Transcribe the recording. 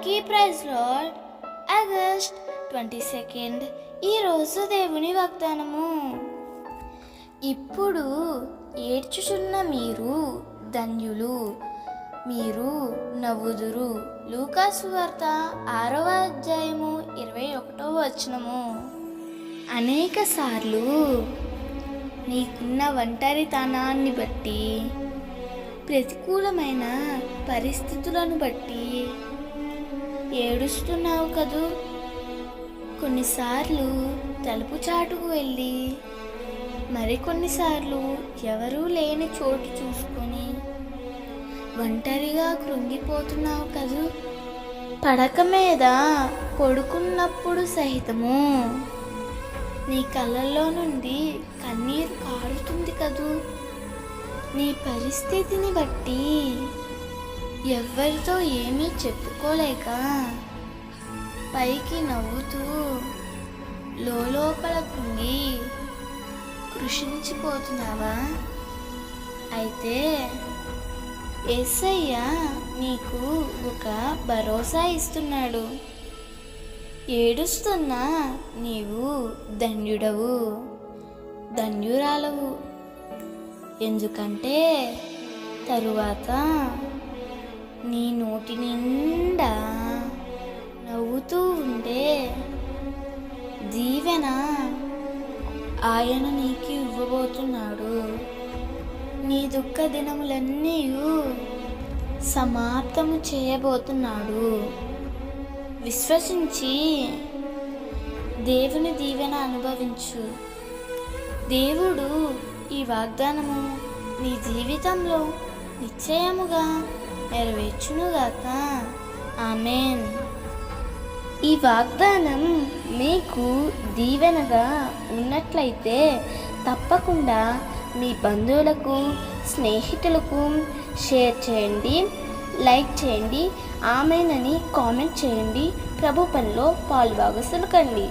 అందరికీ praise lord. August 22 ఈరోజు దేవుని వాగ్దానము. ఇప్పుడు ఏడ్చుచున్న మీరు ధన్యులు, మీరు నవ్వుదురు. లూకా సువార్త 6వ అధ్యాయము 21వ వచనము. అనేక సార్లు నీకున్న ఒంటరితనాన్ని బట్టి, ప్రతికూలమైన పరిస్థితులను బట్టి ఏడుస్తున్నావు కదూ. కొన్నిసార్లు తలుపు చాటుకు వెళ్ళి, మరికొన్నిసార్లు ఎవరూ లేని చోటు చూసుకొని ఒంటరిగా కృంగిపోతున్నావు కదూ. పడక మీద పడుకున్నప్పుడు సహితము నీ కళ్ళల్లో నుండి కన్నీరు కారుతుంది కదూ. నీ పరిస్థితిని బట్టి ఎవరితో ఏమీ చెప్పుకోలేక పైకి నవ్వుతూ లోపల కుంగి కృషించిపోతున్నావా? అయితే యేసయ్య నీకు ఒక భరోసా ఇస్తున్నాడు. ఏడుస్తున్నా నీవు ధన్యుడవు, ధన్యురాలవు. ఎందుకంటే తరువాత నీ నోటి నిండా నవ్వుతూ ఉండే దీవెన ఆయన నీకు ఇవ్వబోతున్నాడు. నీ దుఃఖ దినములన్నీ సమాప్తము చేయబోతున్నాడు. విశ్వసించి దేవుని దీవెన అనుభవించు. దేవుడు ఈ వాగ్దానము నీ జీవితంలో నిశ్చయముగా నెరవేర్చునుగాక. ఆమేన్. ఈ వాగ్దానం మీకు దీవెనగా ఉన్నట్లయితే తప్పకుండా మీ బంధువులకు, స్నేహితులకు షేర్ చేయండి, లైక్ చేయండి, ఆమేన్ అని కామెంట్ చేయండి. ప్రభు పనిలో పాలుభాగస్తులు కండి.